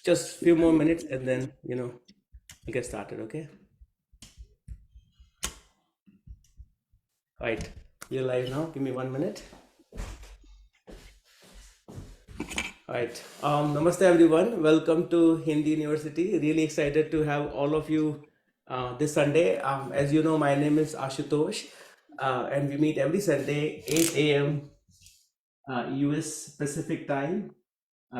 just few more minutes and then, we'll get started, okay? All right, you're live now. Give me 1 minute. All right. Namaste, everyone. Welcome to Hindi University. Really excited to have all of you this Sunday. As you know, my name is Ashutosh, and we meet every Sunday, 8 a.m. US Pacific time,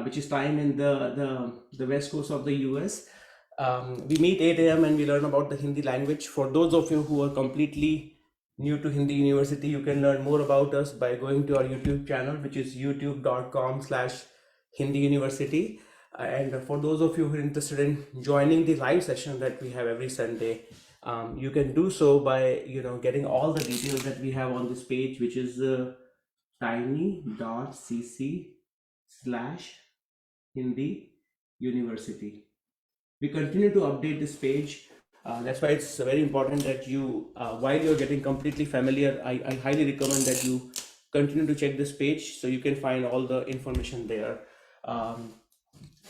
which is time in the west coast of the US. We meet 8 a.m. and we learn about the Hindi language. For those of you who are completely new to Hindi University, you can learn more about us by going to our YouTube channel, which is youtube.com/Hindi University. And for those of you who are interested in joining the live session that we have every Sunday, you can do so by getting all the details that we have on this page, which is tiny.cc/Hindi University. We continue to update this page. That's why it's very important that you, while you're getting completely familiar, I highly recommend that you continue to check this page so you can find all the information there.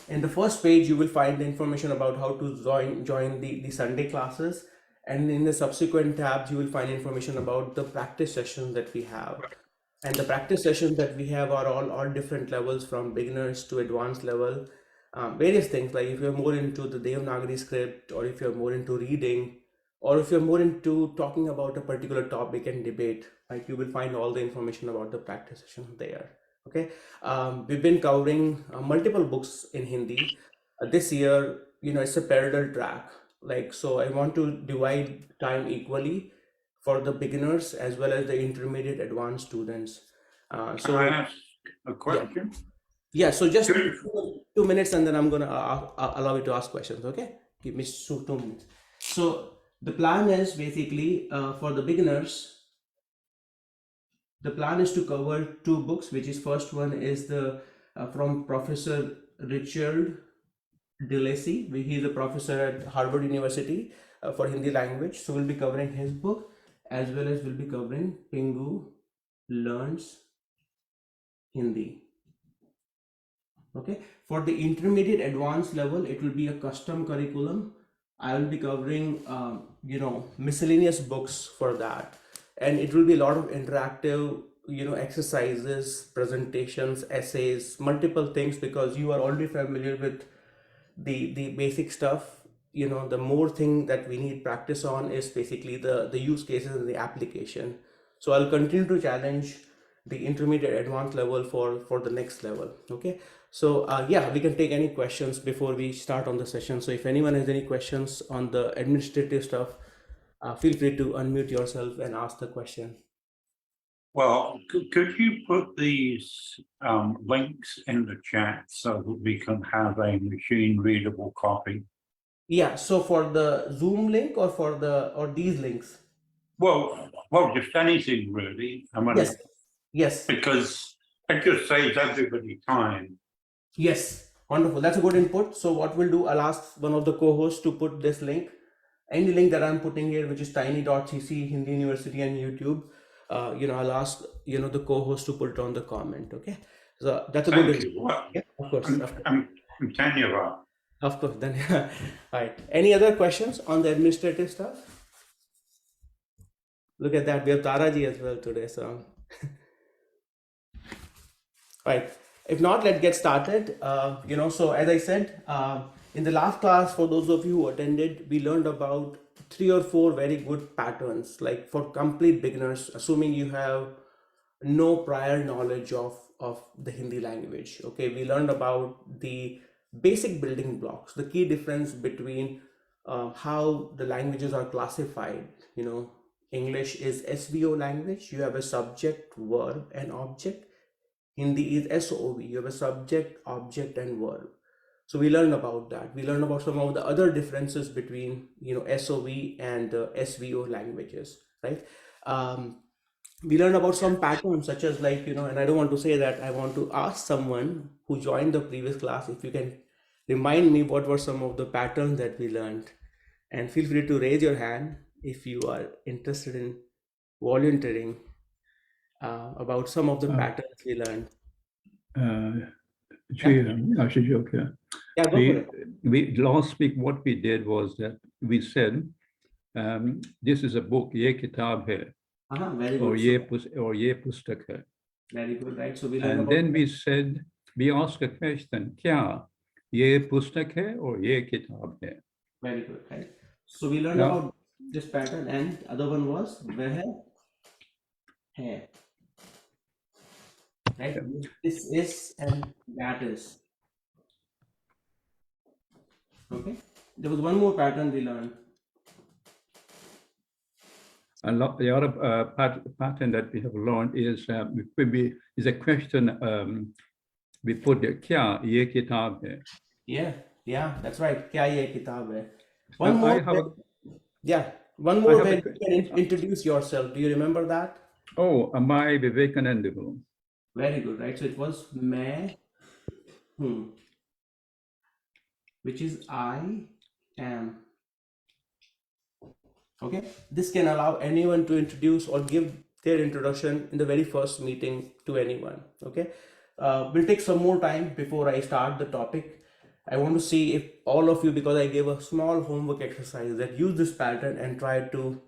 In the first page, you will find the information about how to join the Sunday classes. And in the subsequent tabs, you will find information about the practice sessions that we have. And the practice sessions that we have are all different levels, from beginners to advanced level. Various things, like if you're more into the Devanagari script, or if you're more into reading, or if you're more into talking about a particular topic and debate, right, you will find all the information about the practice session there. Okay, we've been covering multiple books in Hindi. This year, it's a parallel track. So I want to divide time equally for the beginners as well as the intermediate advanced students. Can I ask a question? Yeah, so just 2 minutes and then I'm going to allow you to ask questions, okay? Give me 2 minutes. So the plan is basically for the beginners, the plan is to cover 2 books, which is first one is the from Professor Richard Delacy. He's a professor at Harvard University for Hindi language. So we'll be covering his book, as well as we'll be covering Pingu Learns Hindi. Okay, for the intermediate advanced level, it will be a custom curriculum. I will be covering miscellaneous books for that, and it will be a lot of interactive exercises, presentations, essays, multiple things, because you are already familiar with the basic stuff. The more thing that we need practice on is basically the use cases and the application. So I'll continue to challenge the intermediate advanced level for the next level. Okay, so yeah, we can take any questions before we start on the session. So if anyone has any questions on the administrative stuff, feel free to unmute yourself and ask the question. Well, could you put these links in the chat so that we can have a machine readable copy? Yeah, so for the Zoom link or these links? Well, just anything really. I mean, yes, because it just saves everybody time. Yes, wonderful. That's a good input. So what we'll do, I'll ask one of the co-hosts to put this link, any link that I'm putting here, which is tiny.cc Hindi University and YouTube. I'll ask the co-host to put it on the comment. Okay, so that's a good input. Well, yeah, of course. I'm telling you that. Of course. Then, all right. Any other questions on the administrative stuff? Look at that. We have Tara ji as well today. So, right. If not, let's get started. So as I said, in the last class, for those of you who attended, we learned about 3 or 4 very good patterns, like for complete beginners, assuming you have no prior knowledge of the Hindi language. Okay, we learned about the basic building blocks, the key difference between how the languages are classified. English is SVO language. You have a subject, verb, and object. Hindi is SOV. You have a subject, object, and verb. So we learn about that. We learn about some of the other differences between SOV and SVO languages, right? We learn about some patterns, such as and I don't want to say that. I want to ask someone who joined the previous class if you can remind me what were some of the patterns that we learned, and feel free to raise your hand if you are interested in volunteering about some of the patterns we learned. Ashu Ji, okay. Yeah, go for it. We last week what we did was that we said this is a book, ye kitab hai, Very or good. ye pustak hai. Very good, right? So we learned And about then we said, we asked a question, kya ye pustak hai or ye kitab hai? very good, right? So we learned Now- about this pattern, and other one was where hai, right? This is and that is. Okay. There was one more pattern we learned. And the other pattern that we have learned is is a question. We put the kya ye kitab hai. Yeah, that's right. Kya ye kitab hai? One Now, more. I have a, Yeah, one more have a where you que- can introduce yourself. Do you remember that? oh, Amai Vivekananda. Very good, right? So it was main whom, which is I am. Okay, this can allow anyone to introduce or give their introduction in the very first meeting to anyone. Okay, we'll take some more time before I start the topic. I want to see if all of you, because I gave a small homework exercise, that use this pattern and try to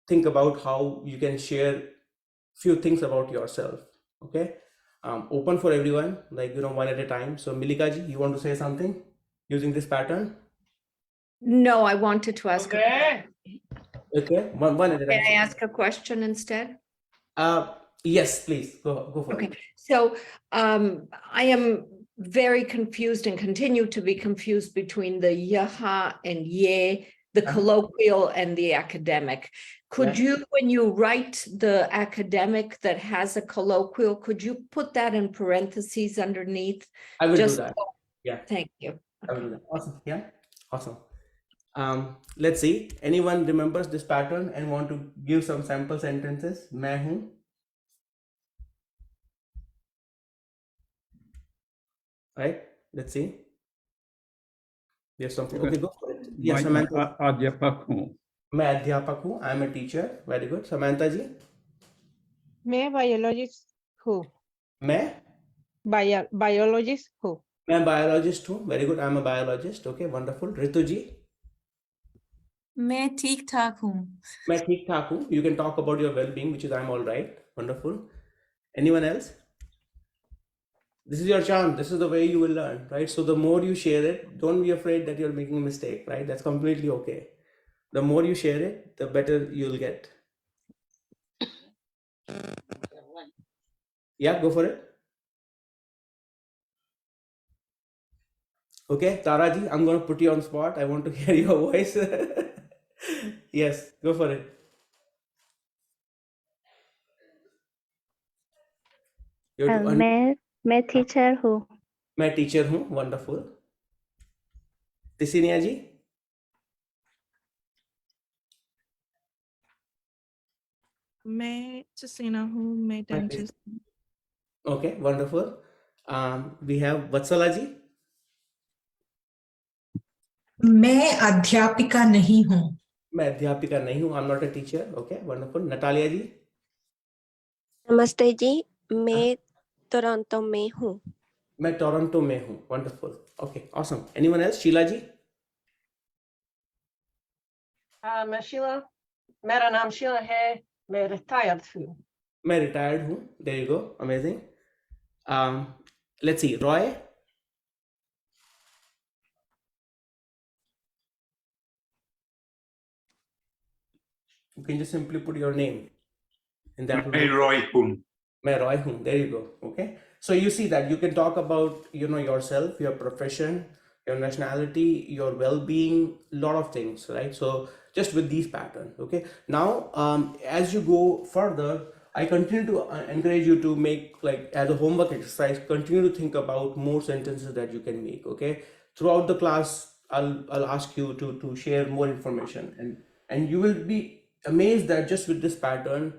think about how you can share few things about yourself. Okay, open for everyone, like one at a time. So Milika ji, you want to say something using this pattern? No, I wanted to ask. Okay, one at a Can I time. ask a question instead? Yes, please go for Okay, it. so I am very confused and continue to be confused between the yaha and ye, the colloquial and the academic. Could Yeah. you, when you write the academic that has a colloquial, could you put that in parentheses underneath? I will Just do that. Yeah, Thank you. I will do that. Awesome. Yeah, awesome. Let's see. Anyone remembers this pattern and want to give some sample sentences? Main hoon. Right. Let's see. There's something. Okay, go for it. Yes, Samantha. Adhyapak hu. मैं अध्यापक हूँ. I'm a teacher. Very good. Samantha जी. मैं biologist हूँ. मैं Biologist हूँ. मैं biologist हूँ. Very good. I'm a biologist. Okay, wonderful. Ritu जी. मैं ठीक ठाक हूँ. मैं ठीक ठाक हूँ. You can talk about your well-being, which is I'm all right. Wonderful. Anyone else? This is your chance. This is the way you will learn, right? So the more you share it, don't be afraid that you're making a mistake, right? That's completely okay. The more you share it, the better you'll get. Yeah, go for it. Okay, Tara ji, I'm going to put you on spot. I want to hear your voice. Yes, go for it. You have to मैं teacher हूँ. मैं teacher हूँ. Wonderful. Tisinia ji. मैं जसीना हूँ. मैं dentist. Okay, wonderful. We have Vatsala ji. मैं अध्यापिका नहीं हूँ. मैं अध्यापिका नहीं हूँ. I'm not a teacher. Okay, wonderful. Natalia ji. नमस्ते जी. मैं टोरंटो में हूँ. मैं टोरंटो में हूँ. Wonderful. Okay, awesome. Anyone else? Sheila ji. मैं शीला. मेरा नाम शीला है. मैं retired हूँ. मैं retired हूँ. There you go. Amazing. Let's see. Roy. You can just simply put your name. And that will Hey, Roy Hun. मैं रॉय हूँ. There you go. Okay. So you see that you can talk about yourself, your profession, your nationality, your well-being, lot of things, right? So just with these patterns. Okay. Now, as you go further, I continue to encourage you to make, like, as a homework exercise, continue to think about more sentences that you can make. Okay. Throughout the class, I'll ask you to share more information, and you will be amazed that just with this pattern,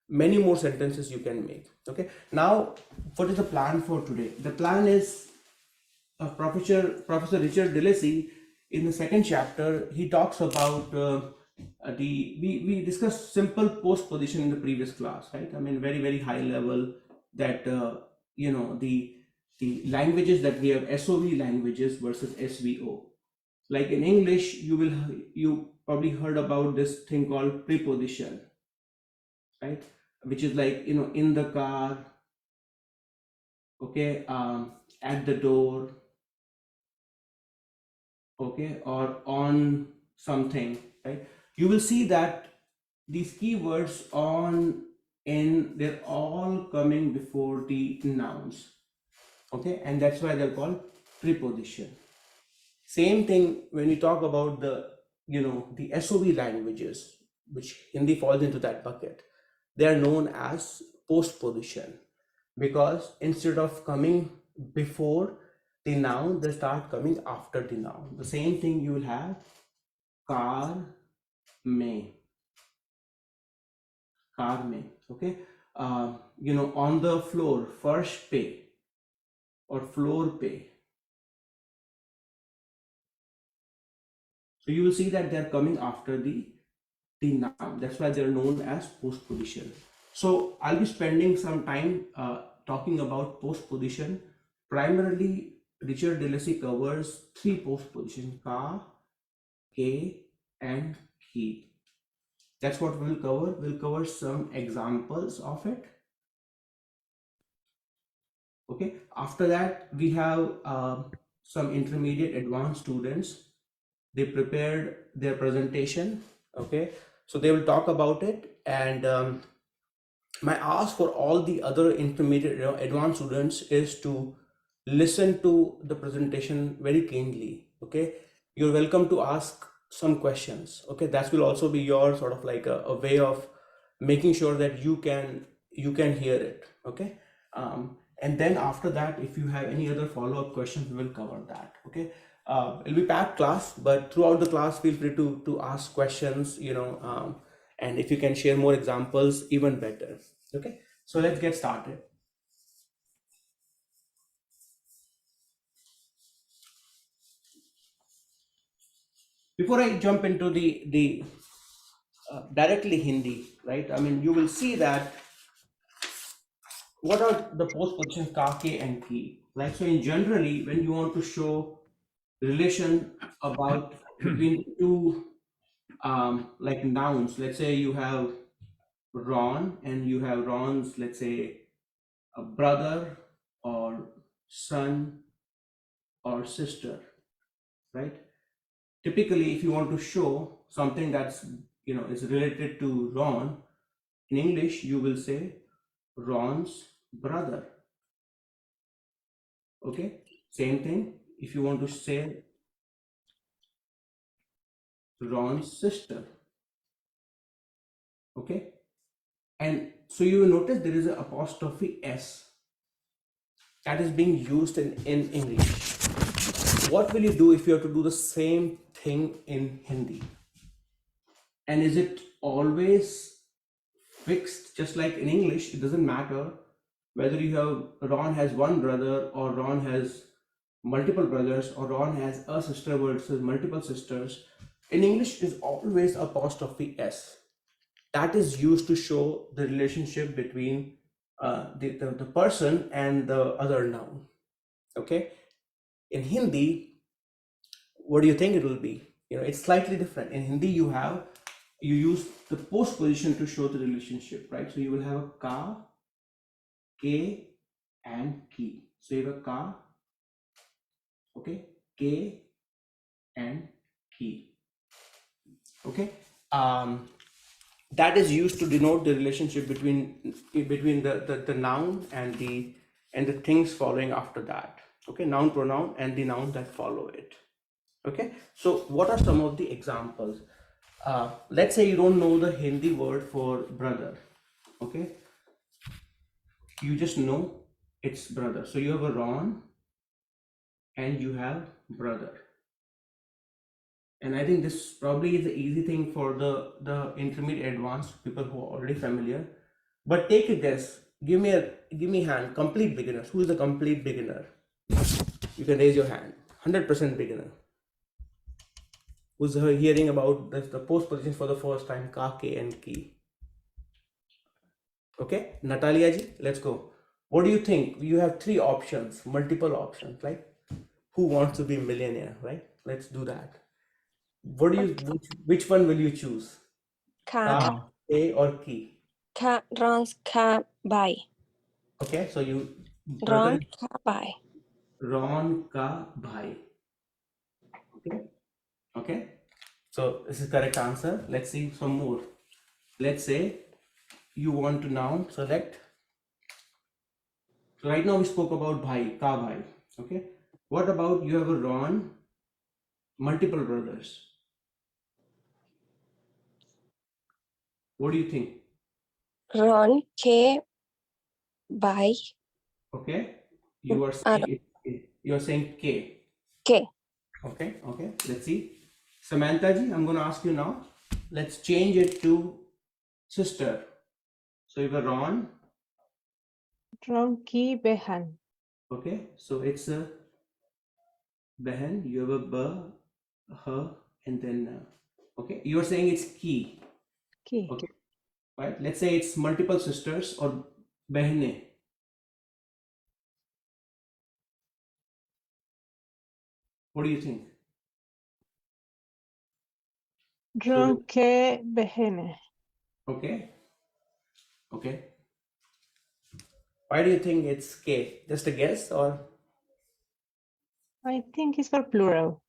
many more sentences you can make. Okay. Now, what is the plan for today? The plan is Professor Richard Delacy, in the second chapter, he talks about we discussed simple postposition in the previous class, right? I mean, very high level, that the the languages that we have, SOV languages versus SVO. Like in English, you probably heard about this thing called preposition, right? Which is like, in the car, okay, at the door, okay, or on something, right? You will see that these keywords on, in, they're all coming before the nouns, okay, and that's why they're called preposition. Same thing when we talk about the SOV languages, which Hindi falls into that bucket. They are known as postposition, because instead of coming before the noun, they start coming after the noun. The same thing you will have car mein, okay. On the floor, first pe or floor pe. So you will see that they're coming after the noun. That's why they're known as postposition. So I'll be spending some time talking about postposition. Primarily, Richard Delacy covers 3 postpositions: ka, ke, and ki. That's what we'll cover. We'll cover some examples of it. Okay. After that, we have some intermediate advanced students. They prepared their presentation. Okay. So they will talk about it, and my ask for all the other intermediate advanced students is to listen to the presentation very keenly. Okay. You're welcome to ask some questions. Okay. That will also be your sort of like a way of making sure that you can hear it. Okay. And then after that, if you have any other follow-up questions, we will cover that. Okay. It'll be packed class, but throughout the class, feel free to ask questions, and if you can share more examples, even better. Okay, so let's get started. Before I jump into the directly Hindi, right? I mean, you will see that what are the postpositions ka, ke, and ki, right? So in generally, when you want to show relation about between two like nouns, let's say you have Ron and you have Ron's, let's say, a brother or son or sister, right? Typically, if you want to show something that's is related to Ron, in English you will say Ron's brother. Okay, same thing if you want to say Ron's sister. Okay, and so you will notice there is an apostrophe S that is being used in English. What will you do if you have to do the same thing in Hindi? And is it always fixed just like in English? It doesn't matter whether you have Ron has one brother or Ron has multiple brothers or Ron has a sister versus multiple sisters. In English, is always apostrophe S. That is used to show the relationship between the person and the other noun. Okay. In Hindi, what do you think it will be? It's slightly different. In Hindi, you use the postposition to show the relationship, right? So you will have a ka, ke, and ki. So you have a ka, okay, ke, and ki. Okay. That is used to denote the relationship between the noun and the things following after that. Okay, noun, pronoun, and the nouns that follow it. Okay, so what are some of the examples? Let's say you don't know the Hindi word for brother. Okay, you just know it's brother. So you have a Ron and you have brother. And I think this probably is the easy thing for the intermediate advanced people who are already familiar. But take a guess. Give me a hand. Complete beginners. Who is the complete beginner? You can raise your hand. 100% beginner. Who's hearing about the postpositions for the first time? Ka, ke, and ki. Okay, Natalia ji, let's go. What do you think? You have three options, multiple options, right? Who wants to be millionaire, right? Let's do that. What do you, which one will you choose? Ka, Ka, A or Ki? ka, ron, ka, bai. Okay, so you, Ron, brother, ka, bai. Ron Ka Bhai. Okay, okay. So this is correct answer. Let's see some more. Let's say you want to now select. So right now we spoke about Bhai, Ka Bhai. Okay. What about you have a Ron, multiple brothers? What do you think? Ron, ke, bai. Okay. You are Ar, saying you are saying K. ke. Okay, okay. Let's see. Samantha ji, I'm going to ask you now. Let's change it to sister. So you have a Ron. Ron ki behan. Okay, so it's a Behan. You have a B, her, and then okay. You are saying it's Ki. Ki. Okay, right. Let's say it's multiple sisters or Behne. What do you think? Ron ke behene. Okay, okay. Why do you think it's K? Just a guess, or I think it's for plural.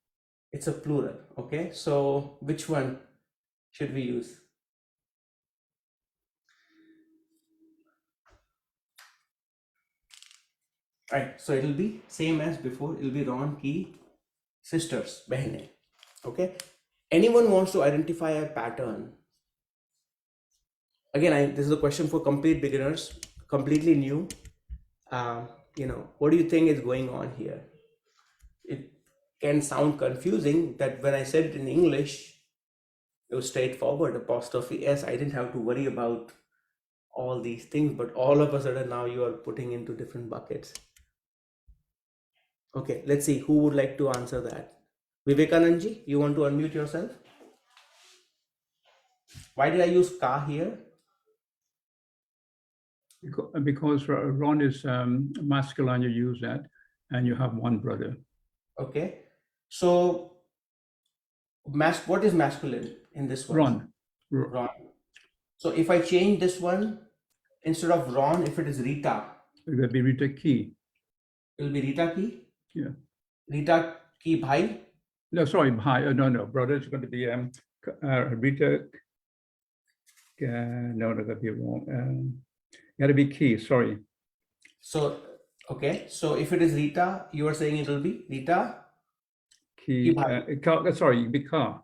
it's a plural? Okay, so which one should we use? Right, so it'll be same as before. It'll be Ron Ki sisters, Behne. Okay. Anyone wants to identify a pattern? Again, this is a question for complete beginners, completely new. What do you think is going on here? It can sound confusing that when I said it in English, it was straightforward, apostrophe S. I didn't have to worry about all these things, but all of a sudden now you are putting into different buckets. Okay, let's see who would like to answer that. Vivekanandji, you want to unmute yourself? Why did I use ka here? Because Ron is masculine, you use that, and you have one brother. Okay, so what is masculine in this one? Ron. Ron. So if I change this one, instead of Ron, if it is Rita, It will be Rita Ki. it will be Rita Ki? Yeah. Rita Ki Bhai? No, sorry, Bhai. No. Brother is going to be Rita. No, that could be wrong. Got to be Ki. Sorry. So, okay. So if it is Rita, you are saying it will be Rita Ki. Bhai. Sorry, be Ka.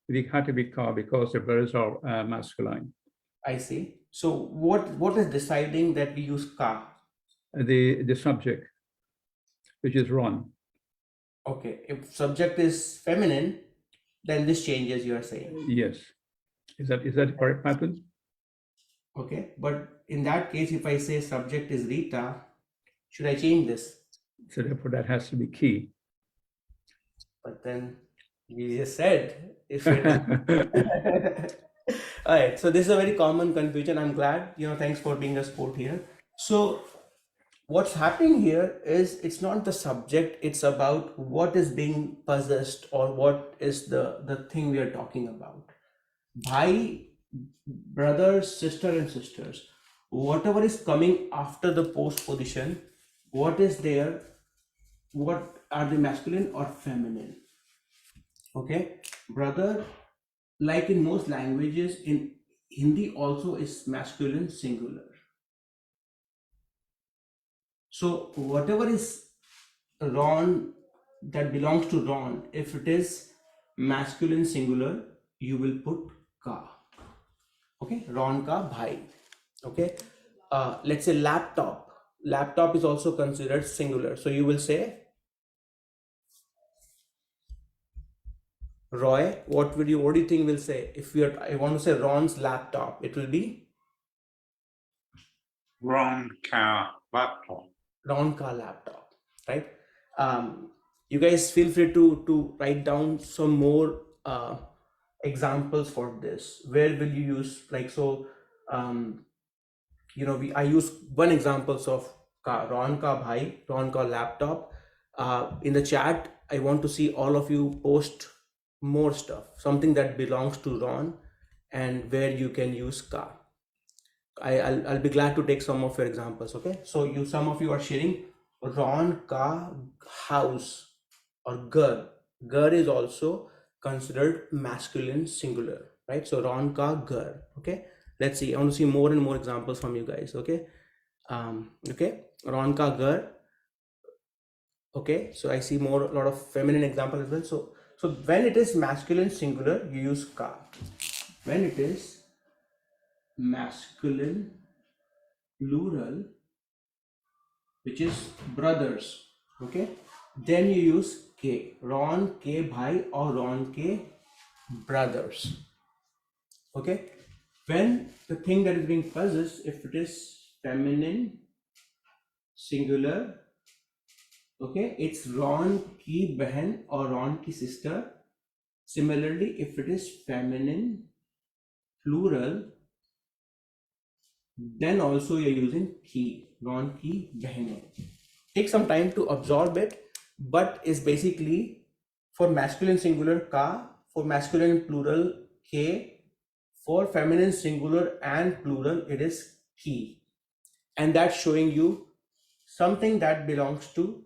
It had to be Ka because the brothers are masculine. I see. So what is deciding that we use ka? The subject, which is Ron. Okay. If subject is feminine, then this changes, you are saying. Yes. Is that the correct pattern? Okay. But in that case, if I say subject is Rita, should I change this? So therefore, that has to be Ki. But then you just said if it is. All right, so this is a very common confusion. I'm glad, thanks for being a sport here. So what's happening here is it's not the subject, it's about what is being possessed or what is the thing we are talking about. Bhai, brothers, sister and sisters, whatever is coming after the postposition, what is there, what are they, masculine or feminine? Okay, brother, like in most languages, in Hindi also is masculine singular. So whatever is Ron that belongs to Ron, if it is masculine singular, you will put ka. Okay, Ron ka bhai. Okay, let's say laptop. Laptop is also considered singular. So you will say Roy. What do you think we'll say? If I want to say Ron's laptop, it will be Ron ka laptop. Ron ka laptop, right? You guys feel free to write down some more examples for this. Where will you use, like, so I use one examples of Ron ka bhai, Ron ka laptop. In the chat, I want to see all of you post more stuff, something that belongs to Ron and where you can use ka. I'll be glad to take some of your examples. Okay, so some of you are sharing Ron ka house or ghar. Ghar is also considered masculine singular, right? So Ron ka ghar. Okay, let's see. I want to see more and more examples from you guys. Okay, okay, Ron ka ghar. Okay, so I see a lot of feminine examples as well. So when it is masculine singular, you use ka. When it is masculine plural, which is brothers, okay, then you use k. Ron ke bhai or Ron ke brothers. Okay, when the thing that is being possessed, if it is feminine singular, okay, it's Ron ki behan or Ron ki sister. Similarly, if it is feminine plural, then also you're using ki, Ron ki behne. Take some time to absorb it, but it's basically for masculine singular ka, for masculine plural ke, for feminine singular and plural it is ki, and that's showing you something that belongs to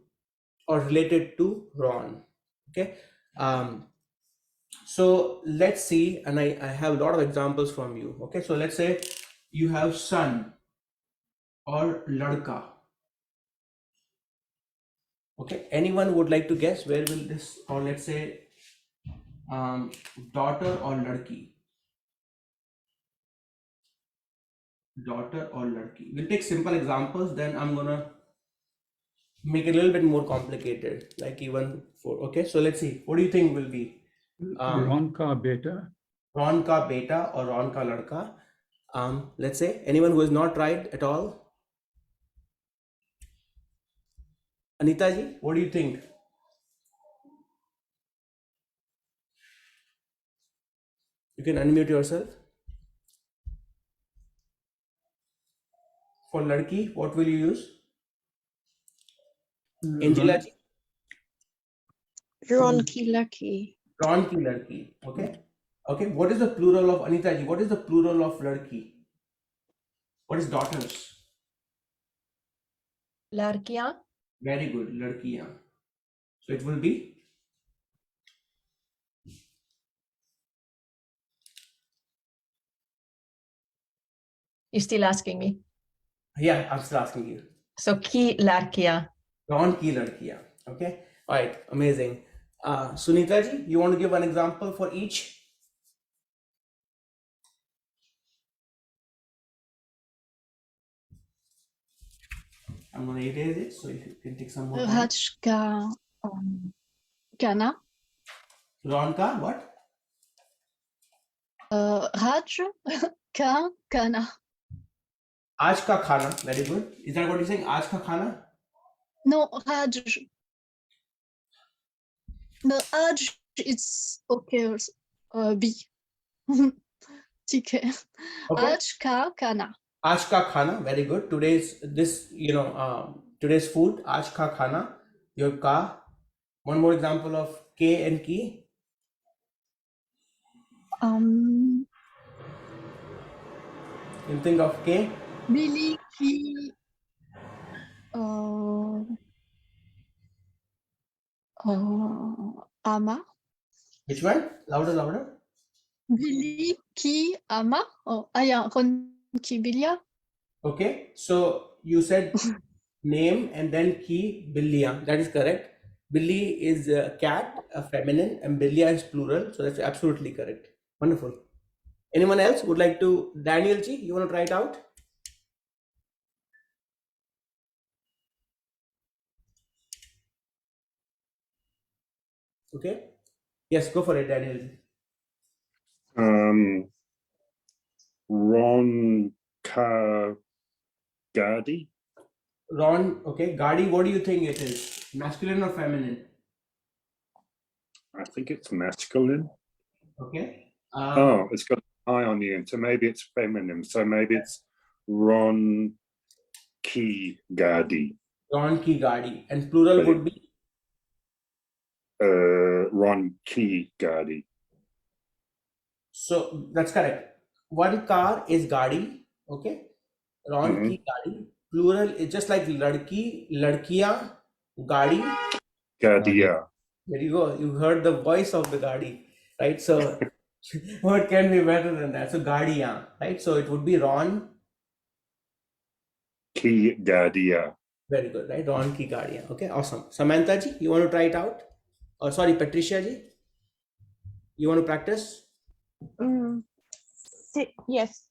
or related to Ron. Okay, so let's see, and I have a lot of examples from you. Okay, so let's say you have son or ladka. Okay, anyone would like to guess where will this, or let's say daughter or ladki? Daughter or ladki. We'll take simple examples, then I'm gonna make it a little bit more complicated, like even for, okay, so let's see, what do you think will be Ron ka beta. Ron ka beta or Ron ka ladka? Let's say anyone who has not tried at all. Anita ji, what do you think? You can unmute yourself. For ladki, what will you use? Angela ji? Ron ki lucky. Ron ki ladki. Okay. Okay. What is the plural of Anita ji? What is the plural of ladki? What is daughters? Larkia. Very good. Ladkiyan. So it will be You're still asking me. yeah. I'm still asking you. So ki larkia. Ron ki ladkiyan. Okay. All right. Amazing. Sunita ji, you want to give an example for each? I'm gonna erase it so you can take some more time. Raj ka kana. Ron ka what? Raj ka kana. Aaj ka khana. Very good. Is that what you're saying? Aaj ka khana? No, Raj. The Raj it's okay. B. TK. Okay. Raj ka kana. Aaj ka khana. Very good. Today's today's food. Aaj ka khana. Your ka. One more example of K and ki. You think of K. Billy ki. Ama. Which one? Louder, louder. Billy ki ama. Oh, ayan. Ron ki bilya. Okay. So you said name and then ki billiya. That is correct. Billy is a cat, a feminine, and billiya is plural. So that's absolutely correct. Wonderful. Anyone else would like to? Daniel ji, you want to try it out? Okay. Yes, go for it, Daniel ji. Ron ka Gadi. Ron, okay. Gadi, what do you think it is? Masculine or feminine? I think it's masculine. Okay. Oh, it's got an I on the end, so maybe it's feminine. So maybe it's Ron ki gadi. Ron ki gadi. And plural Very- would be Ron ki gadi. so that's correct. One car is gadi, okay? Ron ki gadi. Plural is just like ladki, ladkiya, gadi. Gadia. There you go. You heard the voice of the gadi, right? So what can be better than that? So gadiya, right? So it would be Ron. Ki gadia. Very good, right? Ron ki gadiya. Okay, awesome. Samantha ji, you want to try it out? Or sorry, Patricia ji, you want to practice? Yes.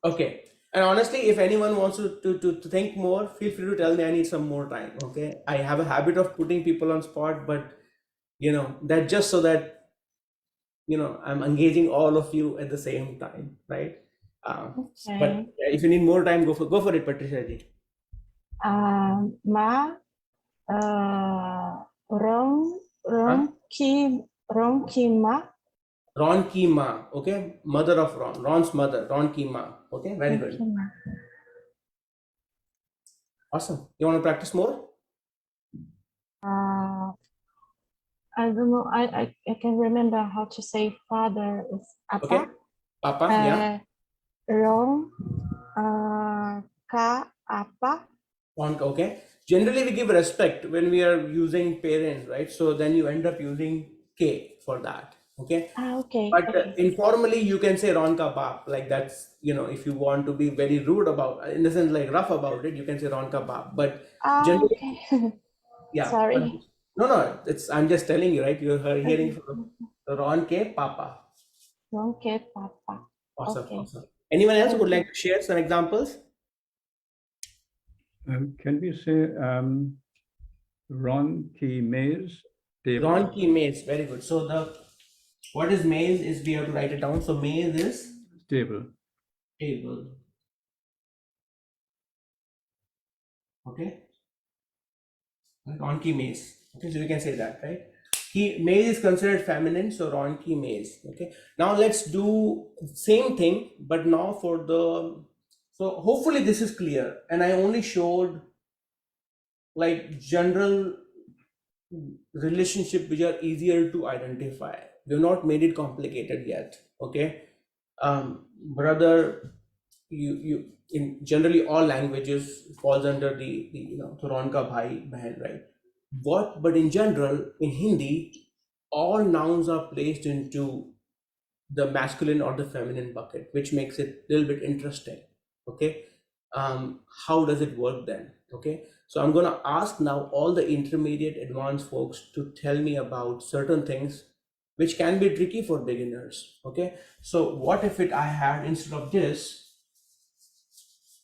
Okay. And honestly, if anyone wants to think more, feel free to tell me. I need some more time. Okay. I have a habit of putting people on spot, but that just so that I'm engaging all of you at the same time, right? But if you need more time, go for it, Patricia ji. Ma Ron ki ma. Ron ki ma, okay? Mother of Ron, Ron's mother, Ron ki ma. Okay, very good. Awesome. You want to practice more? I don't know. I can remember how to say father is apa. Okay. Papa, yeah. Ron ka apa. Okay. Generally, we give respect when we are using parents, right? So then you end up using K for that. Okay. Okay. But informally, you can say Ron ka baap. Like that's, if you want to be very rude about, in the sense like rough about it, you can say Ron ka baap. But generally, Okay. yeah. Sorry. No, I'm just telling you, right? You're hearing from Ron ke papa. Ron ke papa. Awesome. Okay. Awesome. Anyone else would like to share some examples? Can we say Ron ki maze table? Ron ki maze. Very good. So what is maze is we have to write it down. So maze is Table. table. Okay. Ron ki maze. Okay, so we can say that, right? Maze is considered feminine, so Ron ki maze. Okay. Now let's do same thing, but now for so hopefully this is clear. And I only showed like general relationship which are easier to identify. We've not made it complicated yet. Okay. Brother, you in generally all languages falls under the तो रौन का भाई बहन, right? But in general in Hindi, all nouns are placed into the masculine or the feminine bucket, which makes it a little bit interesting. Okay. How does it work then? Okay. So I'm gonna ask now all the intermediate advanced folks to tell me about certain things which can be tricky for beginners. Okay. So what if I had instead of this,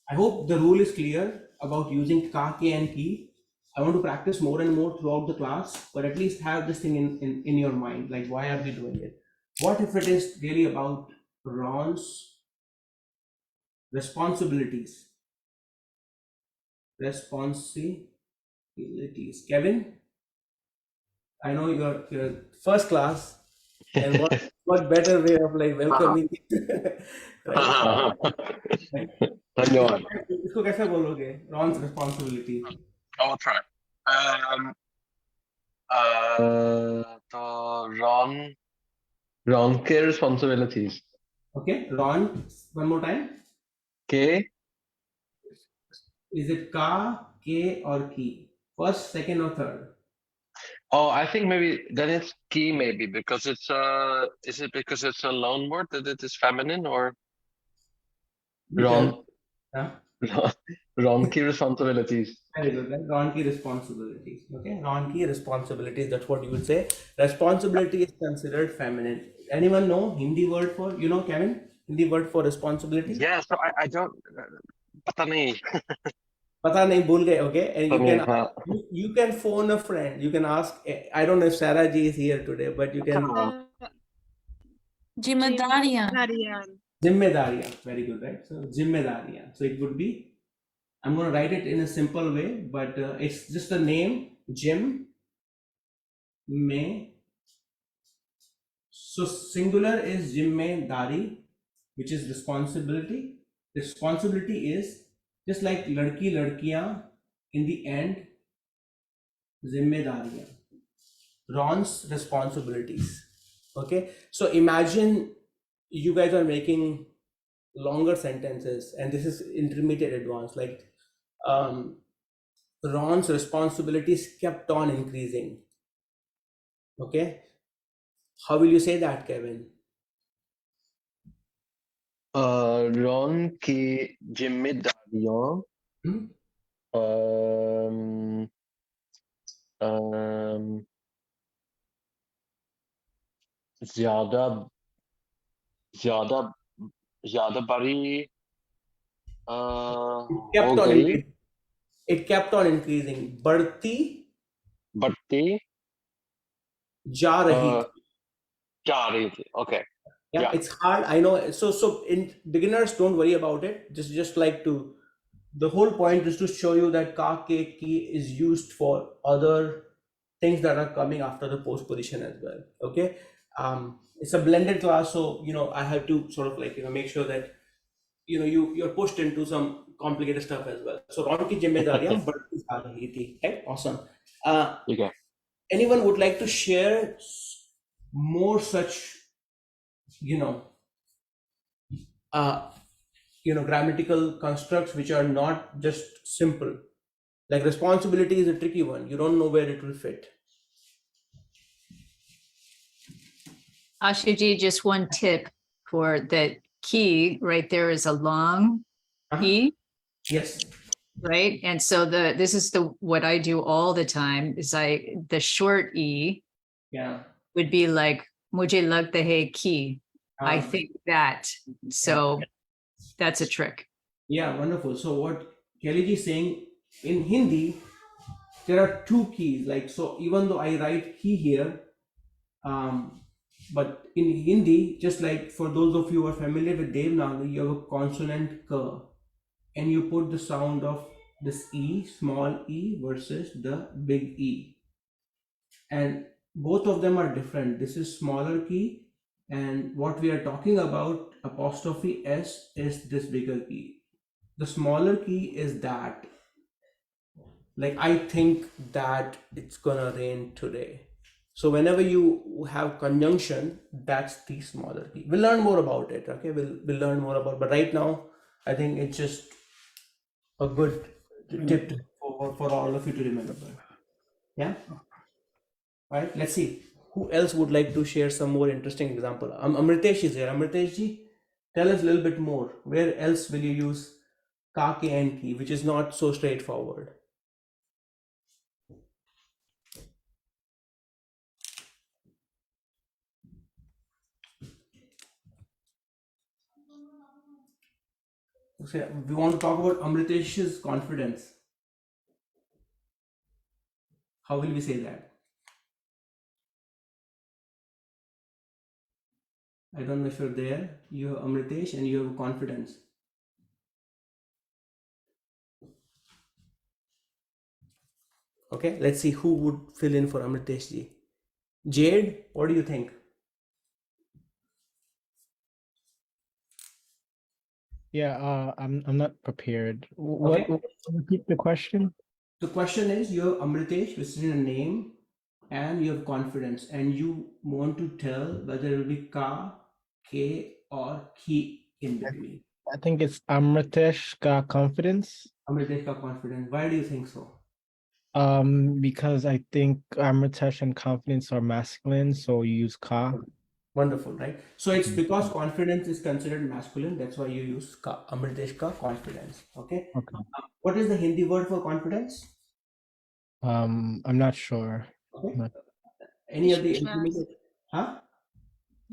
I hope the rule is clear about using ka, ke and ki. I want to practice more and more throughout the class, but at least have this thing in your mind, like why are we doing it? What if it is really about Ron's responsibilities? Kevin, I know you're first class, and what better way of like welcoming? धन्यवाद. इसको कैसे बोलोगे? Ron's responsibility. I'll try. So Ron के responsibilities. Okay, Ron. One more time. K. Is it ka, ke, or ki? First, second, or third? Oh, I think maybe then it's key maybe because it's is it because it's a loan word that it is feminine or Ron? Huh? Ron key responsibilities. Very good, right? Ron ki responsibilities. Okay, Ron ki responsibilities. That's what you would say. Responsibility is considered feminine. Anyone know Hindi word for Kevin? Hindi word for responsibility? Yeah, so I don't. पता नहीं. Pata nahi, bhul gaye, okay? And you can phone a friend. You can ask. I don't know if Sarah ji is here today, but you can. जिम्मेदारियां. Zimmedariyan. Very good, right? So zimmedariyan. So it would be. I'm going to write it in a simple way, but it's just the name Jim. May. So singular is zimmedari, which is responsibility. Responsibility is just like ladki ladkiyan, in the end, zimmedariyan. Ron's responsibilities. Okay, so imagine you guys are making longer sentences, and this is intermediate advanced. Like Ron's responsibilities kept on increasing. Okay, how will you say that, Kevin? Ron की जिम्मेदारियां Hmm? um, um, ज्यादा ज्यादा ज्यादा बड़ी It हो kept on गई increasing. It kept on increasing. बढ़ती बढ़ती जा रही थी. जा रही थी. Okay. Yeah, it's hard. I know. So in beginners, don't worry about it. Just like to, the whole point is to show you that ka ke ki is used for other things that are coming after the postposition as well. Okay. It's a blended class, so I have to sort of like make sure that you're pushed into some complicated stuff as well. So Ron ki जिम्मेदारियां बढ़ती जा रही थी. Right? Awesome. Okay. Anyone would like to share more such grammatical constructs which are not just simple? Like responsibility is a tricky one. You don't know where it will fit. Ashu Ji, just one tip for that key right there is a long E, Yes. right? And so this is what I do all the time is the short E Yeah. would be like mujhe lagta hai ki. I think that. So that's a trick. Yeah, wonderful. So what Kelly ji is saying, in Hindi, there are two keys. Like, so even though I write key here, but in Hindi, just like for those of you who are familiar with Devanagari, you have a consonant k, and you put the sound of this E, small e versus the big E. And both of them are different. This is smaller key, and what we are talking about, apostrophe S, is this bigger key. The smaller key is that. Like, I think that it's gonna rain today. So whenever you have conjunction, that's the smaller key. We'll learn more about it. Okay, we'll learn more about. But right now, I think it's just a good tip for all of you to remember. Yeah. All right. Let's see who else would like to share some more interesting example. Amritesh is here. Amritesh ji, tell us a little bit more. Where else will you use ka ke and ki, which is not so straightforward? So we want to talk about Amritesh's confidence. How will we say that? I don't know if you're there. You have Amritesh and you have confidence. Okay, let's see who would fill in for Amritesh ji. Jade, what do you think? Yeah, I'm not prepared. Okay. Repeat the question? The question is, you have Amritesh, which is in a name, and you have confidence, and you want to tell whether it will be ka, ke, or ki in between. I think it's Amritesh ka confidence. Amritesh ka confidence. Why do you think so? Because I think Amritesh and confidence are masculine, so you use ka. Wonderful, right? So it's because confidence is considered masculine. That's why you use ka, Amritesh ka confidence. Okay. Okay. What is the Hindi word for confidence? I'm not sure. Okay. Any of the Vishwas. intermediate? Huh?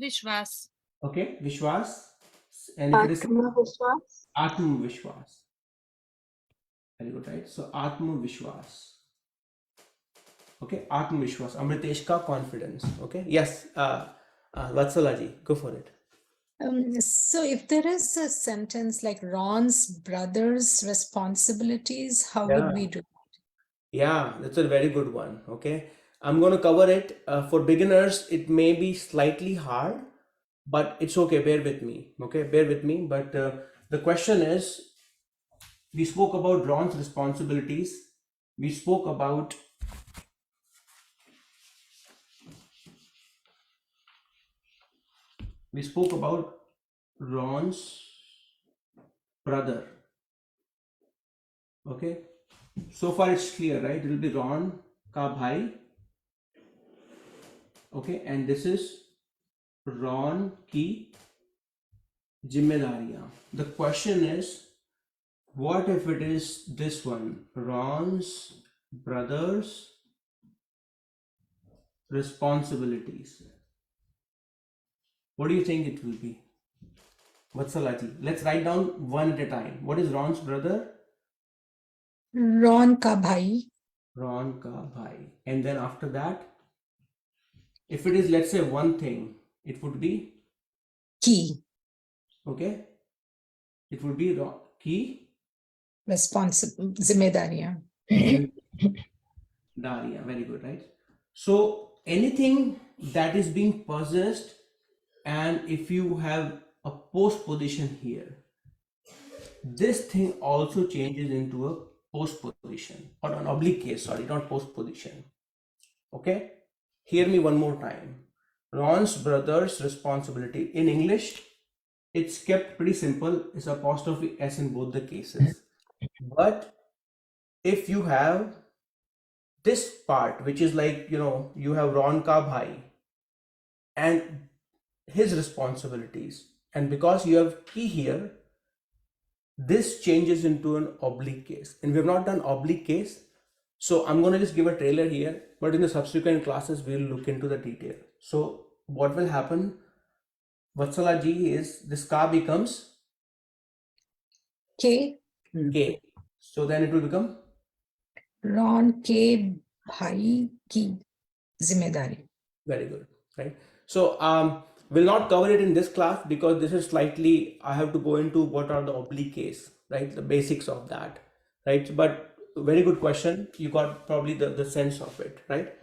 Vishwas. Okay. Vishwas. And if it is Atmavishwas. Atma Vishwas. Very good, right? So Atma Vishwas. Okay. Atma Vishwas. Amritesh ka confidence. Okay. Yes. Vatsala ji, go for it. So if there is a sentence like Ron's brother's responsibilities, how would we do that? Yeah, that's a very good one. Okay. I'm going to cover it. For beginners, it may be slightly hard, but it's okay. Bear with me. Okay. Bear with me. But the question is, we spoke about Ron's responsibilities. We spoke about Ron's brother. Okay, so far it's clear, right? It will be Ron ka bhai. Okay, and this is Ron ki जिम्मेदारियां. The question is, what if it is this one? Ron's brother's responsibilities. What do you think it will be? Vatsalati. Let's write down one at a time. What is Ron's brother? Ron ka bhai. Ron ka bhai. And then after that, if it is, let's say, one thing, it would be Ki. okay. It would be ki Zimmedariyan. Daria. Very good, right? So anything that is being possessed, and if you have a postposition here, this thing also changes into a postposition or an oblique case, sorry, not postposition. Okay, hear me one more time. Ron's brother's responsibility. In English, it's kept pretty simple. It's apostrophe S in both the cases. But if you have this part, which is like, you have Ron ka bhai and his responsibilities, and because you have ki here, this changes into an oblique case, and we have not done oblique case, so I'm going to just give a trailer here, but in the subsequent classes we'll look into the detail. So what will happen, Vatsala ji, is this ka becomes K. K, so then it will become Ron ke bhai ki zimmedari. very good, right? So we'll not cover it in this class because this is slightly, I have to go into what are the oblique case, right? The basics of that, right? But very good question. You got probably the sense of it, right?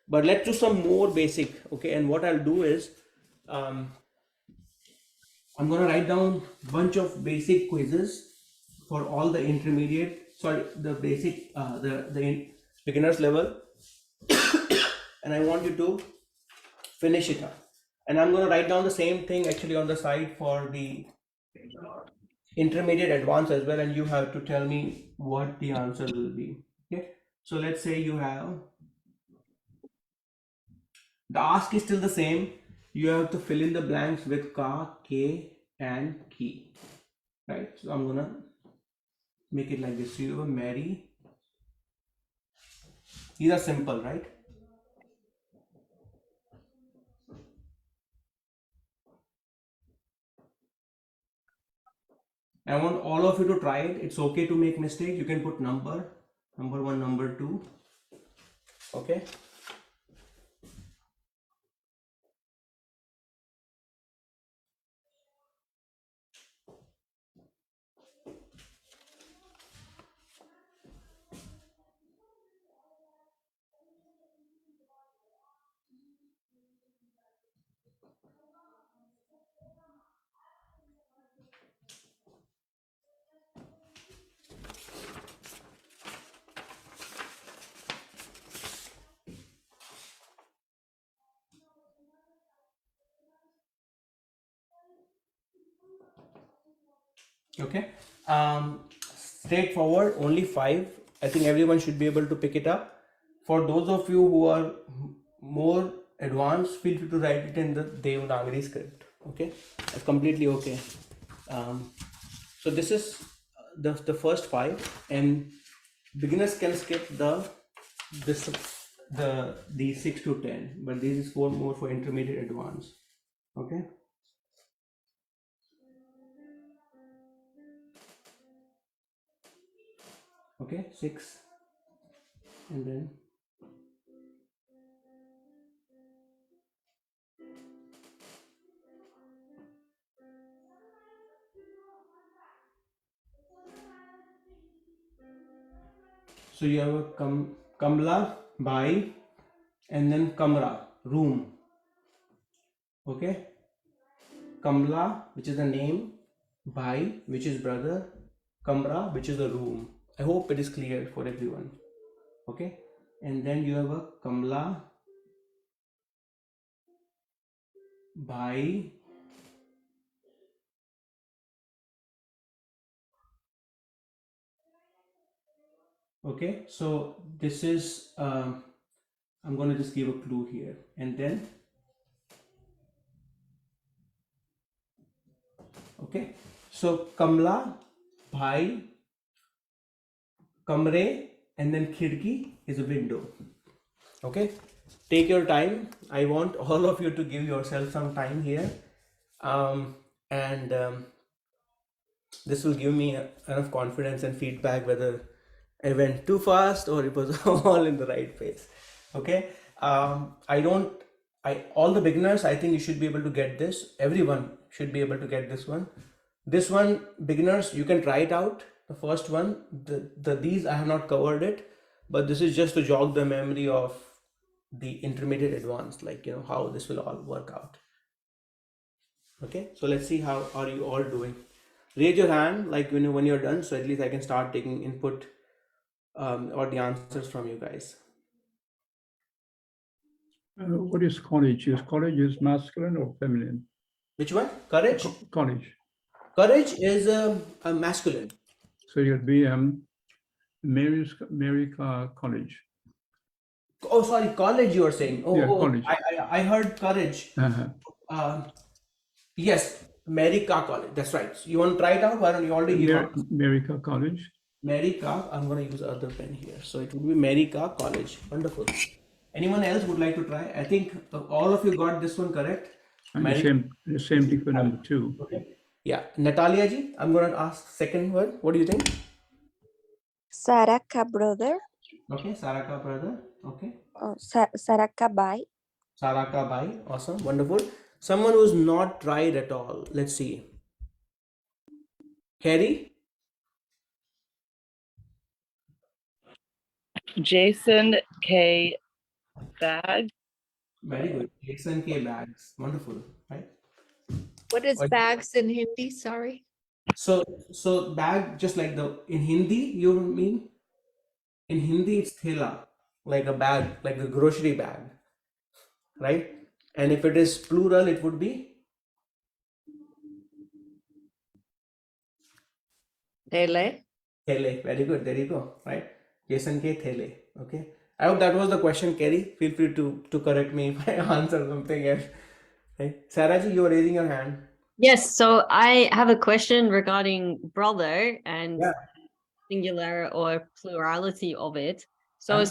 But let's do some more basic, okay? And what I'll do is, I'm going to write down a bunch of basic quizzes for all the the basic, the beginners level. And I want you to finish it up. And I'm going to write down the same thing actually on the side for the intermediate advanced as well. And you have to tell me what the answer will be. Okay. So let's say you have, the ask is still the same. You have to fill in the blanks with ka, ke, and ki. Right. So I'm going to make it like this. So you have a Mary. These are simple, right? I want all of you to try it. It's okay to make mistakes. You can put number 1, number 2. Okay. Okay. Straightforward, only 5. I think everyone should be able to pick it up. For those of you who are more advanced, feel free to write it in the Devanagari script. Okay, that's completely okay. So this is the first 5, and beginners can skip the 6 to 10, but this is more for intermediate advanced. Okay. Okay, 6, and then so you have a Kamla, Bhai, and then Kamra, room. Okay, Kamla, which is the name, Bhai, which is brother, kamra, which is a room. I hope it is clear for everyone. Okay, and then you have a kamla, bhai, okay. So this is I'm going to just give a clue here, and then okay. So kamla, bhai, kamre, and then khidki is a window. Okay, take your time. I want all of you to give yourself some time here, and this will give me enough confidence and feedback whether I went too fast or it was all in the right pace. Okay, all the beginners, I think you should be able to get this. Everyone should be able to get this one. This one, beginners, you can try it out. The first one, these I have not covered it, but this is just to jog the memory of the intermediate advanced, like how this will all work out. Okay, so let's see how are you all doing. Raise your hand like when you're done, so at least I can start taking input or the answers from you guys. What is college? Is college masculine or feminine? Which one? Courage? College. Courage is a masculine. So it would be America College. Oh, sorry, college you are saying. Yeah, college. I heard courage. Yes, America College. That's right. So you want to try it out? Why don't you already hear? America College. America. I'm going to use other pen here. So it would be America College. Wonderful. Anyone else would like to try? I think all of you got this one correct. And the same thing for number 2. Okay. Yeah, Natalia ji, I'm going to ask second word. What do you think? Saraka brother. Okay, Saraka brother. Okay. Oh, Saraka bai. Saraka bai. Awesome. Wonderful. Someone who's not tried at all. Let's see. Harry? Jason K. Bag. Very good. Jason K. Bags. Wonderful. Right? What is bags in Hindi? Sorry. So bag, just like in Hindi, you mean? In Hindi, it's thela, like a bag, like a grocery bag, right? And if it is plural, it would be? Thele. Thele. Very good. There you go. Right? Jason K. Thele. Okay. I hope that was the question, Kerry. Feel free to correct me if I answer something else. Right? Sarah ji, you are raising your hand. Yes, so I have a question regarding brother and singular or plurality of it. So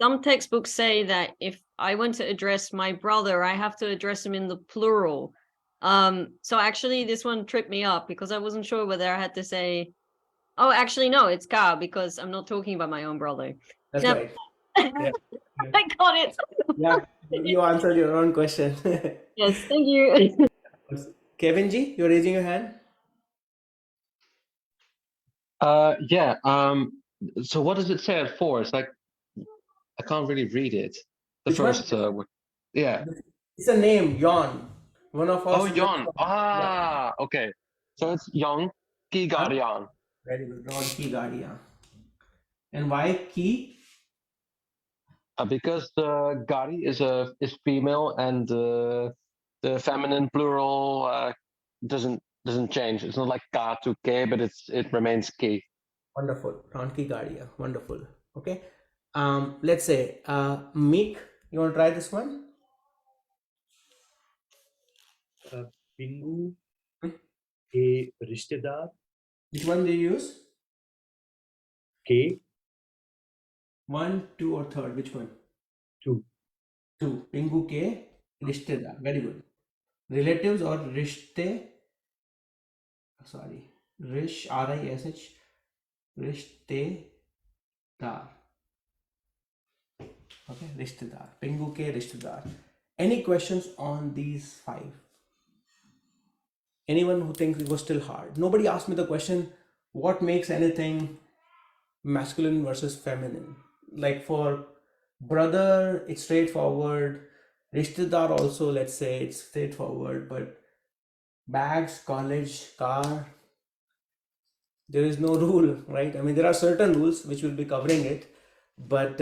some textbooks say that if I want to address my brother, I have to address him in the plural. So actually this one tripped me up because I wasn't sure whether I had to say, oh, actually, no, it's ka because I'm not talking about my own brother. That's Now, right. Yeah. I got it. Yeah, you answered your own question. Yes, thank you. Kevin ji, you're raising your hand. Yeah. So what does it say at 4? It's like I can't really read it. The Which first one? word. Yeah. It's a name, Yon. One of us. Oh, Yon. Ah, okay. So it's Yon Ki Guardian. Very good. Ron Ki Gadia. And why Ki? Because the Gari is female and the feminine plural doesn't change. It's not like Ka to K, but it remains Ki. Wonderful. Ron Ki Gadia. Wonderful. Okay. Let's say Meek, you want to try this one? Bingu ke rishtedar. Which one do you use? K. 1, 2, or third? Which one? 2. 2. Pingu ke rishtedar. Very good. Relatives or rishte? Sorry. Rish, R-I-S-H. Rishtedar. Okay, rishtedar. Pingu ke rishtedar. Any questions on these 5? Anyone who thinks it was still hard? Nobody asked me the question, what makes anything masculine versus feminine? Like for brother, it's straightforward. Rishtedar also, let's say it's straightforward, but bags, college, car, There is no rule, right? I mean, there are certain rules which will be covering it, but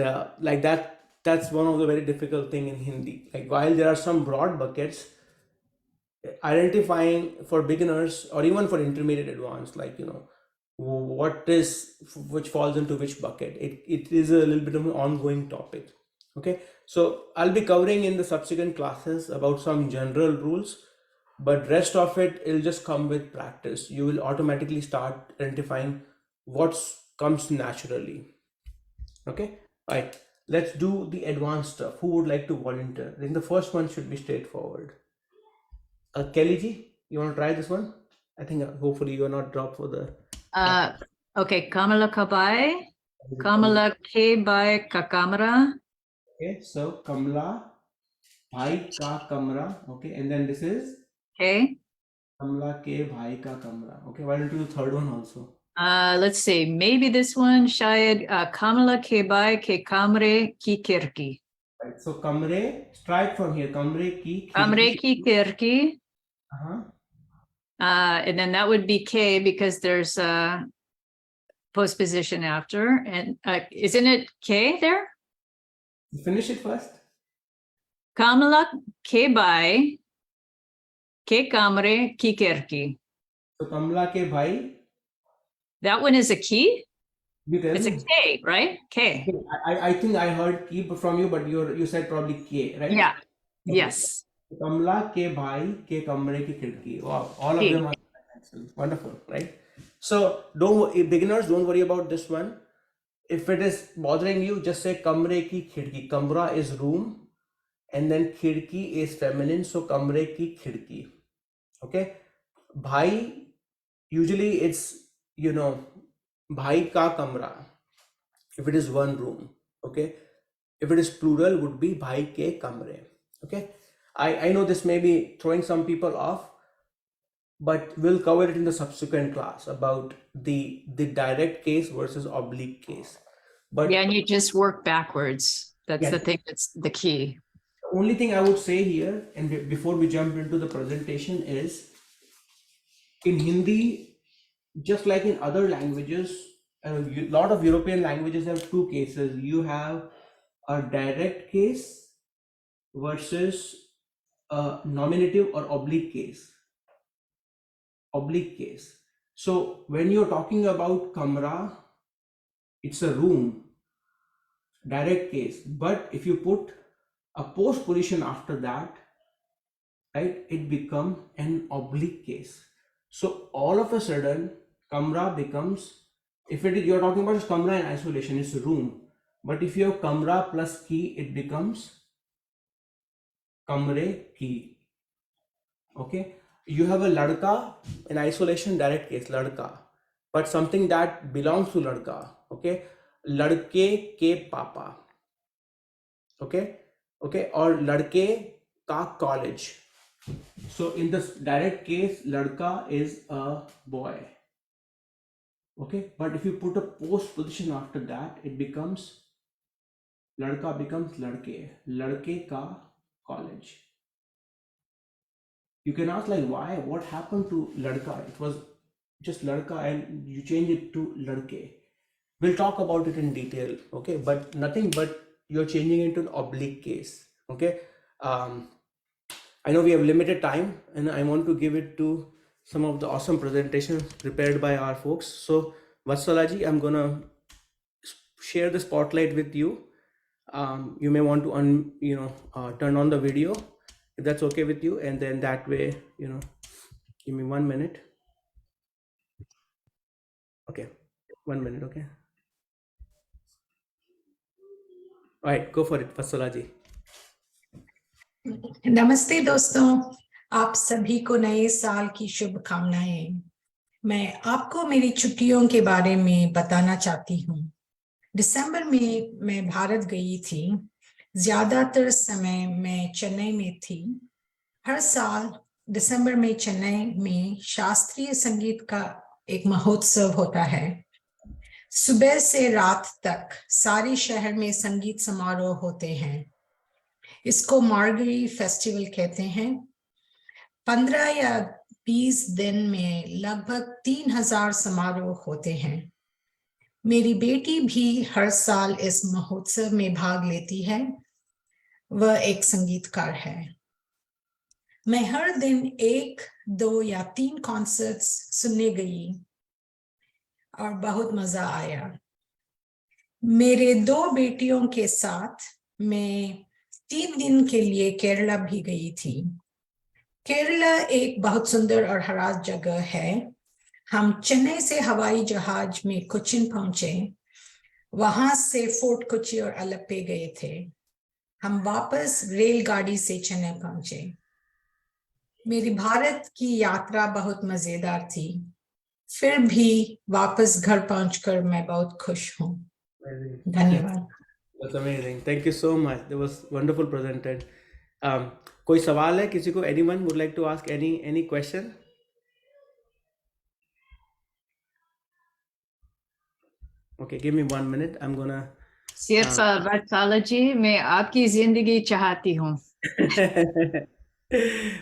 like that's one of the very difficult thing in Hindi. Like while there are some broad buckets, identifying for beginners or even for intermediate advanced, like, you know, what is which falls into which bucket. It is a little bit of an ongoing topic. Okay, so I'll be covering in the subsequent classes about some general rules, but rest of it will just come with practice. You will automatically start identifying what comes naturally. Okay, all right, let's do the advanced stuff. Who would like to volunteer? I think the first one should be straightforward. Kelly ji, you want to try this one? I think hopefully you are not dropped for the Okay, Kamala Kabai, Kamala K by Kakamara. Okay, so Kamla Bhai Ka Kamra. Okay, and then this is Okay. Kamla Ke Bhai Ka Kamra. Okay, why don't you do the third one also? Let's see, maybe this one, Shayad Kamala K by Ke Kamre Ki Kirki. Right, so Kamre, strike from here. Kamre Ki. Kamre Ki Kirki. Uh-huh. And then that would be K because there's a postposition after. And isn't it K there? Finish it first. Kamala Ke by Ke Kamre Ki Kirki. So Kamla Ke Bhai. That one is a key? You tell It's a me. K, right? K. I think I heard Ki from you, but you said probably K, right? Yeah. Okay. Yes. Kamla Ke Bhai Ke Kamre Ki Khidki. Wow, all of Ki. them are excellent. Wonderful, right? So beginners, don't worry about this one. If it is bothering you, just say Kamre Ki Khidki. Kamra is room, and then Khidki is feminine, so Kamre Ki Khidki. Okay, Bhai, usually it's, you know, Bhai Ka Kamra if it is one room. Okay, if it is plural, would be Bhai Ke Kamre. Okay, I know this may be throwing some people off, but we'll cover it in the subsequent class about the direct case versus oblique case. But Yeah, and you just work backwards. That's Yeah. the thing, that's the key. the only thing I would say here, and before we jump into the presentation, is in Hindi, just like in other languages, a lot of European languages have two cases. You have a direct case versus a nominative or oblique case. Oblique case. So when you're talking about kamra, it's a room, direct case. But if you put a postposition after that, right, it becomes an oblique case. So all of a sudden, kamra becomes, if it is, you're talking about kamra in isolation, it's a room. But if you have kamra plus ki, it becomes kamre ki. Okay, you have a ladka in isolation, direct case, ladka, but something that belongs to ladka. Okay, ladke ke papa. Okay, or ladke ka college. So in this direct case, ladka is a boy. Okay, but if you put a postposition after that, it becomes, ladka becomes ladke ka college. You can ask, like, why? What happened to ladka? It was just ladka and you change it to ladke. We'll talk about it in detail. Okay, but nothing but you're changing it to an oblique case. Okay, I know we have limited time and I want to give it to some of the awesome presentations prepared by our folks. So Vatsalaji, I'm gonna share the spotlight with you. You may want to turn on the video if that's okay with you, and then that way, give me 1 minute. Okay, 1 minute. Okay, all right, go for it, Vatsalaji. नमस्ते दोस्तों, आप सभी को नए साल की शुभकामनाएं। मैं आपको मेरी छुट्टियों के बारे में बताना चाहती हूँ। दिसंबर में मैं भारत गई थी। ज्यादातर समय मैं चेन्नई में थी। हर साल दिसंबर में चेन्नई में शास्त्रीय संगीत का एक महोत्सव होता है। सुबह से रात तक सारे शहर में संगीत समारोह होते हैं। इसको मार्गरी फेस्टिवल कहते हैं। 15 या 20 दिन में लगभग 3000 समारोह होते हैं। मेरी बेटी भी हर साल इस महोत्सव में भाग लेती है। वह एक संगीतकार है। मैं हर दिन 1, 2 या 3 कॉन्सर्ट्स सुनने गई और बहुत मजा आया। मेरे 2 बेटियों के साथ मैं 3 दिन के लिए केरला भी गई थी। केरला एक बहुत सुंदर और हरा जगह है। हम चेन्नई से हवाई जहाज में कोचीन पहुंचे। वहां से फोर्ट कोची और अलेप्पे गए थे। हम वापस रेलगाड़ी से चेन्नई पहुंचे। मेरी भारत की यात्रा बहुत मजेदार थी। फिर भी वापस घर पहुंचकर मैं बहुत खुश हूँ। धन्यवाद। That's amazing. Thank you so much. That was wonderful presented. कोई सवाल है किसी को? Anyone would like to ask any question? Okay, give me 1 minute. I'm gonna. सिर्फ वत्सला जी, मैं आपकी जिंदगी चाहती हूँ।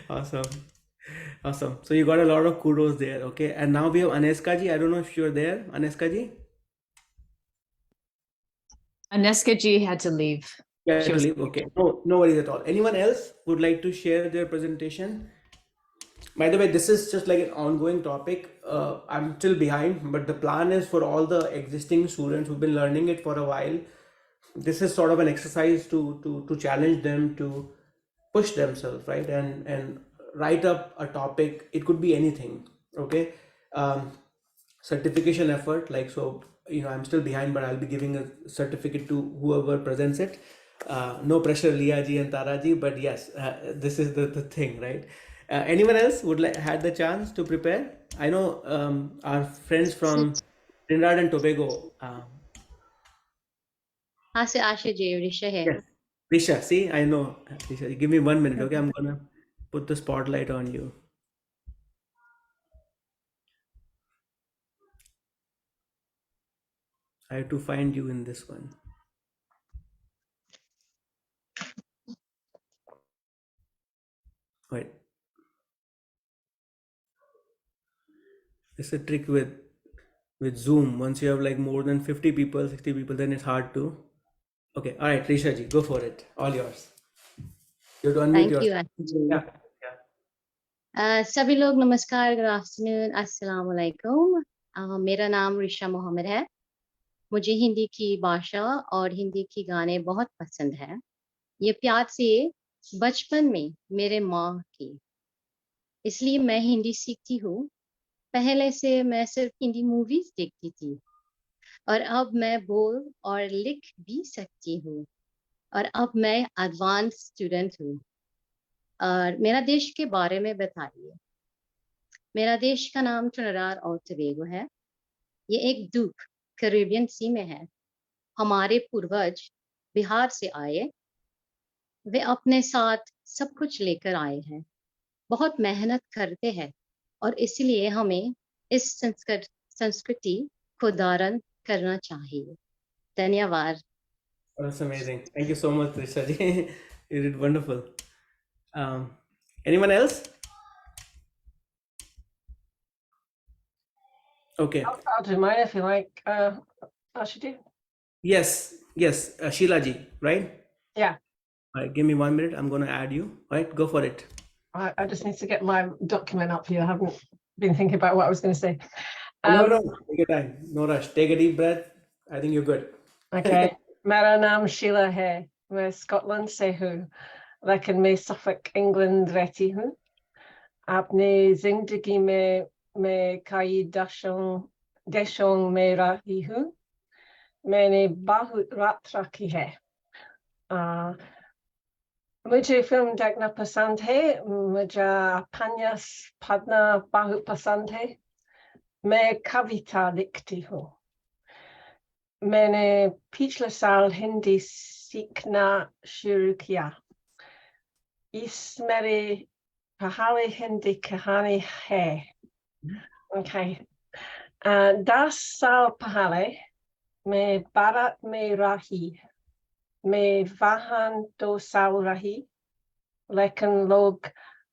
Awesome. So you got a lot of kudos there. Okay, and now we have Aneska ji. I don't know if you're there, Aneska ji. Aneska ji had to leave. Yeah, She to was- leave. Okay, no worries at all. Anyone else would like to share their presentation? By the way, this is just like an ongoing topic. I'm still behind, but the plan is for all the existing students who've been learning it for a while. This is sort of an exercise to challenge them to push themselves, right? And write up a topic. It could be anything. Okay. Certification effort, like, so, I'm still behind, but I'll be giving a certificate to whoever presents it. No pressure, Leah ji and Tara ji, but yes, this is the thing, right? Anyone else would had the chance to prepare? I know our friends from Trinidad and Tobago. से आशु जी ऋषा है। Yes, Risha, see, I know. Risha, give me 1 minute, okay? I'm gonna put the spotlight on you. I have to find you in this one. Wait. It's a trick with Zoom. Once you have like more than 50 people, 60 people, then it's hard to. Okay, all right, Risha ji, go for it. All yours. You have to unmute Thank you, yourself. Ashu ji. Yeah. सभी लोग नमस्कार, good afternoon, अस्सलाम वालेकुम। मेरा नाम ऋषा मोहम्मद है। मुझे हिंदी की भाषा और हिंदी की गाने बहुत पसंद है। ये प्यार से बचपन में मेरे माँ की, इसलिए मैं हिंदी सीखती हूँ। पहले से मैं सिर्फ हिंदी मूवीज देखती थी और अब मैं बोल और लिख भी सकती हूँ और अब मैं एडवांस स्टूडेंट हूँ। और मेरा देश के बारे में बताइए। मेरा देश का नाम ट्रिनिडाद और टोबैगो है। ये एक द्वीप कैरिबियन सी में है। हमारे पूर्वज बिहार से आए। वे अपने साथ सब कुछ लेकर आए हैं। बहुत मेहनत करते हैं और इसलिए हमें इस संस्कृति को धारण करना चाहिए। धन्यवाद। That's amazing. Thank you so much, Risha ji. You did wonderful. Anyone else? Okay. I'll do mine if you like. Ashu Ji. Yes. Sheila ji, right? Yeah. All right, give me 1 minute. I'm going to add you. All right, go for it. I just need to get my document up here. I haven't been thinking about what I was going to say. No, take your time. No rush. Take a deep breath. I think you're good. Okay. मेरा नाम शीला है। मैं Scotland से हूँ, लेकिन मैं Suffolk England रहती हूँ। अपनी जिंदगी में मैं कई देशों में रही हूँ। मैंने बहुत यात्रा की है। मुझे फिल्म देखना पसंद है। मुझे उपन्यास पढ़ना बहुत पसंद है। मैं कविता लिखती हूँ। मैंने पिछले साल हिंदी सीखना शुरू किया। इस मेरी पहली हिंदी कहानी है। Okay. 10 साल पहले मैं भारत में रही। मैं वहाँ 2 साल रही, लेकिन लोग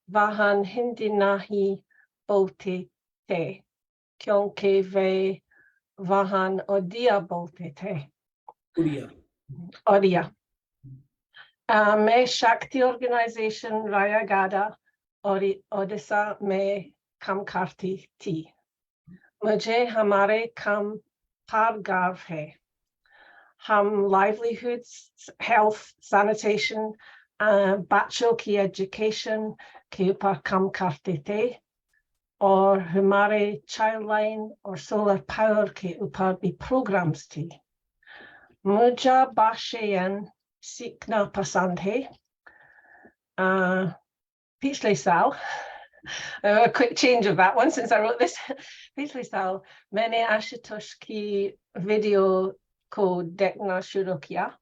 वहाँ हिंदी नहीं bolte te. Kyonke ve vahan odia bolte te. Udia. Odia. Me Shakti organization Raya Gada Odisha me kam karti ti. Mujhe hamare kam par garv hai. Hum livelihoods, health, sanitation, bachel ki education ke upar kam karte the, or humare childline or solar power ke upar bhi programs thi. Muja bashayan sikna pasand hai. Pichle sal. A quick change of that one since I wrote this. Pichle sal. Mene ashutosh ki video ko dekna shuru kiya.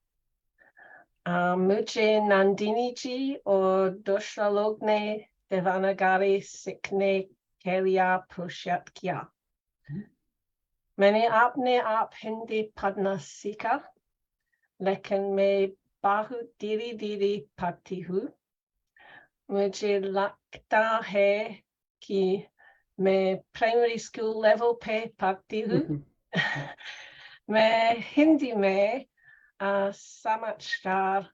Muche Nandini ji or Doshralogne Devanagari Sikne Kelia Prushat Kya. Mene apne ap Hindi Padna Sika. Lekin me Bahu Diri Diri Patihu. Mujhe Lakta Hai Ki me primary school level pe Patihu. Me Hindi me Samachkar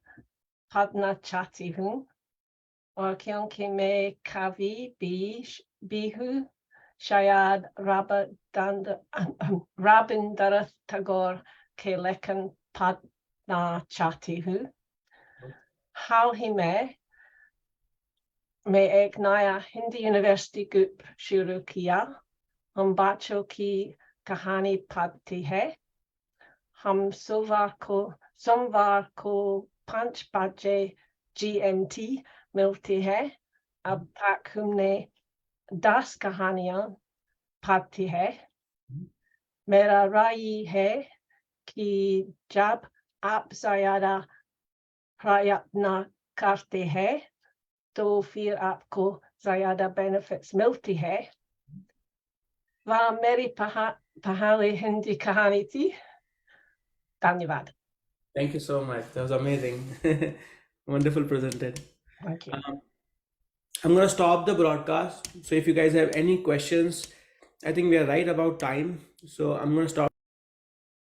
Padna Chati Hu, or Kyonki me Kavi Bihu Shayad Rabindra Tagore Kelekan Padna Chati Hu. How he me ek naya Hindi University Gup Shuru Kiya, hum bacho ki kahani padti hai. Hum somvar ko panch baje GMT मिलती है अब तक हमने 10 कहानियां पढ़ी है मेरा राय है कि जब आप ज्यादा प्रयत्न करते हैं तो फिर आपको ज्यादा बेनिफिट्स मिलती है वह मेरी पहली हिंदी कहानी थी धन्यवाद Thank you so much. That was amazing. Wonderful presented. Thank you. I'm going to stop the broadcast. So if you guys have any questions, I think we are right about time. So I'm going to stop.